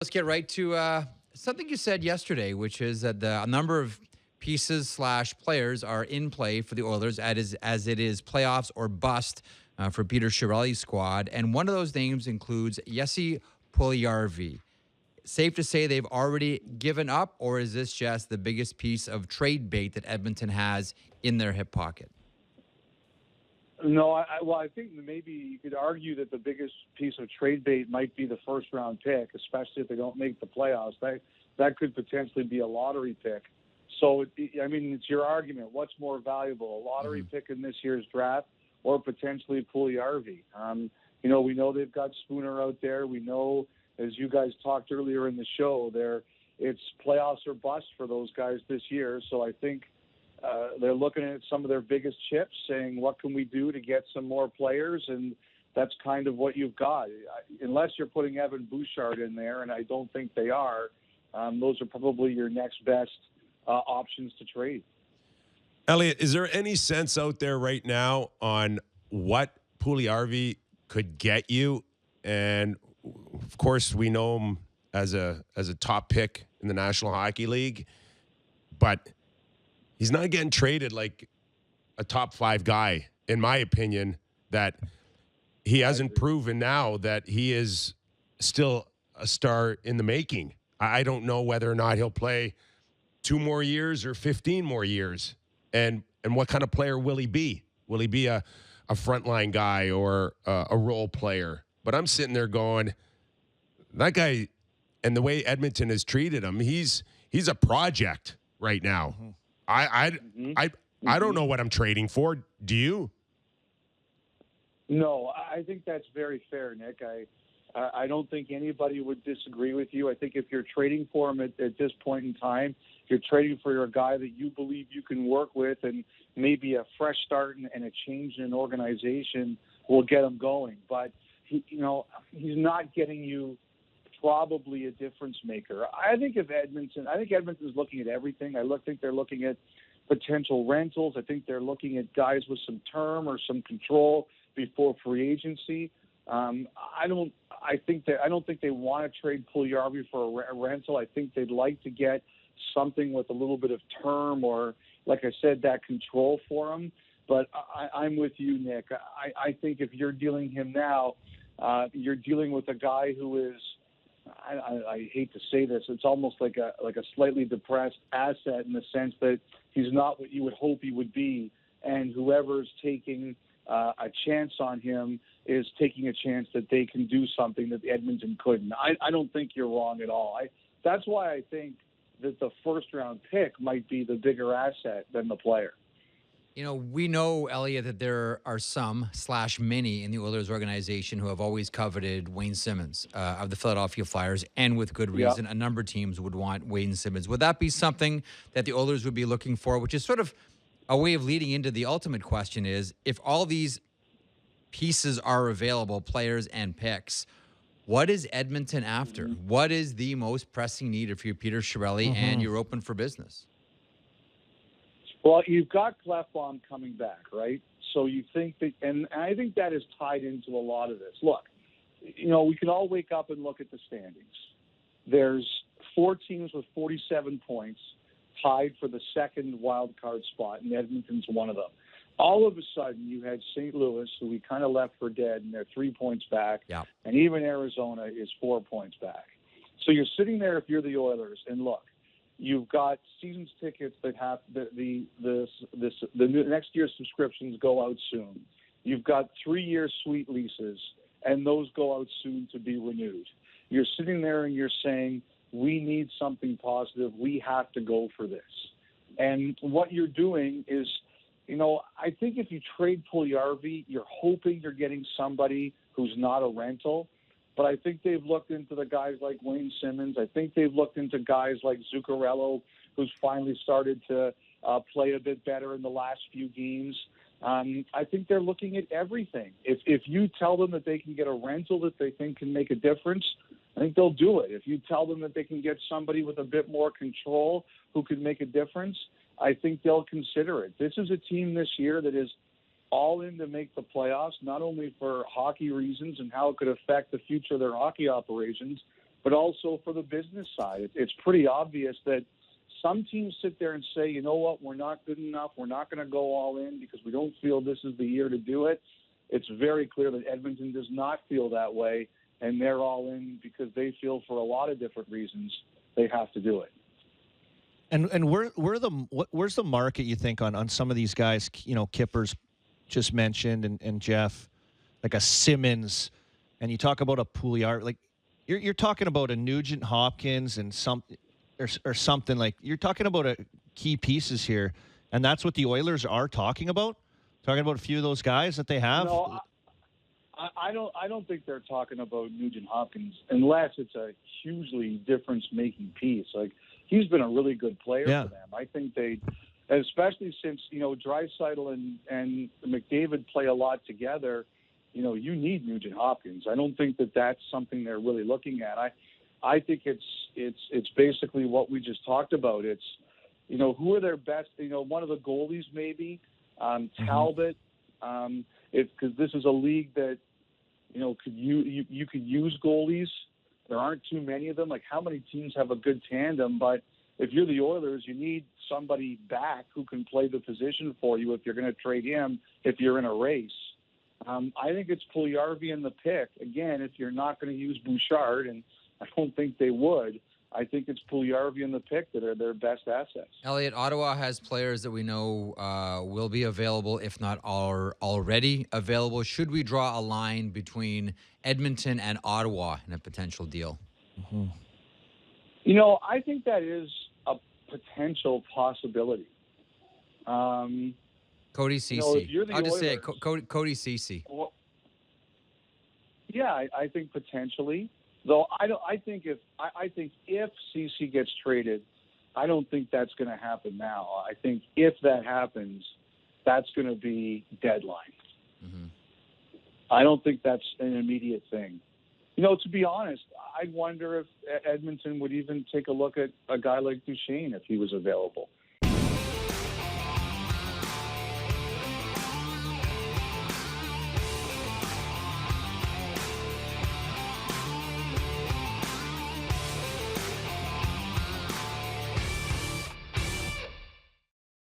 Let's get right to something you said yesterday, which is that a number of pieces slash players are in play for the Oilers as it is playoffs or bust for Peter Chiarelli's squad. And one of those names includes Jesse Puljujarvi. Safe to say they've already given up, or is this just the biggest piece of trade bait that Edmonton has in their hip pocket? No, well, I think maybe you could argue that the biggest piece of trade bait might be the first-round pick, especially if they don't make the playoffs. That could potentially be a lottery pick. So, it's your argument. What's more valuable, a lottery pick in this year's draft or potentially Puljujarvi? We know they've got Spooner out there. We know, as you guys talked earlier in the show, it's playoffs or bust for those guys this year. So I think they're looking at some of their biggest chips, saying, what can we do to get some more players? And that's kind of what you've got. Unless you're putting Evan Bouchard in there, and I don't think they are, those are probably your next best options to trade. Elliotte, is there any sense out there right now on what Puljujarvi could get you? And, of course, we know him as a top pick in the National Hockey League, but he's not getting traded like a top 5 guy, in my opinion, that he hasn't proven now that he is still a star in the making. I don't know whether or not he'll play 2 more years or 15 more years. And what kind of player will he be? Will he be a frontline guy or a role player? But I'm sitting there going, that guy, and the way Edmonton has treated him, he's a project right now. I don't know what I'm trading for. Do you? No, I think that's very fair, Nick. I don't think anybody would disagree with you. I think if you're trading for him at this point in time, you're trading for a guy that you believe you can work with, and maybe a fresh start and a change in an organization will get him going. But he's not getting you probably a difference maker. I think Edmonton's looking at everything. Think they're looking at potential rentals. I think they're looking at guys with some term or some control before free agency. I don't think they want to trade Puljujarvi for a rental. I think they'd like to get something with a little bit of term or, like I said, that control for him. But I'm with you, Nick. I think if you're dealing him now, you're dealing with a guy who is, I hate to say this, it's almost like a slightly depressed asset in the sense that he's not what you would hope he would be, and whoever's taking a chance on him is taking a chance that they can do something that Edmonton couldn't. I don't think you're wrong at all. That's why I think that the first-round pick might be the bigger asset than the player. We know, Elliotte, that there are some/many in the Oilers organization who have always coveted Wayne Simmons of the Philadelphia Flyers, and with good reason. A number of teams would want Wayne Simmons. Would that be something that the Oilers would be looking for, which is sort of a way of leading into the ultimate question is, if all these pieces are available, players and picks, what is Edmonton after? What is the most pressing need if you're Peter Chiarelli and you're open for business? Well, you've got Klefbom coming back, right? So you think that, and I think that is tied into a lot of this. Look, we can all wake up and look at the standings. There's 4 teams with 47 points tied for the second wild card spot, and Edmonton's one of them. All of a sudden, you had St. Louis, who we kind of left for dead, and they're 3 points back, and even Arizona is 4 points back. So you're sitting there if you're the Oilers, and look, you've got seasons tickets that have the next year's subscriptions go out soon. You've got 3-year suite leases, and those go out soon to be renewed. You're sitting there and you're saying, we need something positive. We have to go for this. And what you're doing is, I think if you trade Puljujarvi, you're hoping you're getting somebody who's not a rental. But I think they've looked into the guys like Wayne Simmons. I think they've looked into guys like Zuccarello, who's finally started to play a bit better in the last few games. I think they're looking at everything. If you tell them that they can get a rental that they think can make a difference, I think they'll do it. If you tell them that they can get somebody with a bit more control who can make a difference, I think they'll consider it. This is a team this year that is all in to make the playoffs, not only for hockey reasons and how it could affect the future of their hockey operations, but also for the business side. It's pretty obvious that some teams sit there and say, you know what, we're not good enough. We're not going to go all in because we don't feel this is the year to do it. It's very clear that Edmonton does not feel that way, and they're all in because they feel for a lot of different reasons they have to do it. And where's the market, you think, on some of these guys? You know, Kipper's just mentioned, and Jeff, like a Simmons, and you talk about a Pouliot, like you're talking about a Nugent Hopkins and or something, like you're talking about key pieces here, and that's what the Oilers are talking about a few of those guys that they have. No, I don't think they're talking about Nugent Hopkins unless it's a hugely difference-making piece. Like, he's been a really good player for them. I think especially since, you know, Draisaitl and McDavid play a lot together, you know, you need Nugent Hopkins. I don't think that that's something they're really looking at. I think it's basically what we just talked about. It's, you know, who are their best, you know, one of the goalies maybe, Talbot, because this is a league that, you know, you could use goalies. There aren't too many of them. Like, how many teams have a good tandem? But if you're the Oilers, you need somebody back who can play the position for you if you're going to trade him, if you're in a race. I think it's Puljujarvi in the pick. Again, if you're not going to use Bouchard, and I don't think they would, I think it's Puljujarvi in the pick that are their best assets. Elliotte, Ottawa has players that we know will be available, if not are already available. Should we draw a line between Edmonton and Ottawa in a potential deal? Mm-hmm. You know, I think that is a potential possibility. Cody Ceci. You know, if you're the I'll just Oilers, say it. Cody Ceci. Well, yeah, I think potentially. Though I think if Ceci gets traded, I don't think that's going to happen now. I think if that happens, that's going to be deadline. Mm-hmm. I don't think that's an immediate thing. You know, to be honest, I wonder if Edmonton would even take a look at a guy like Duchesne if he was available.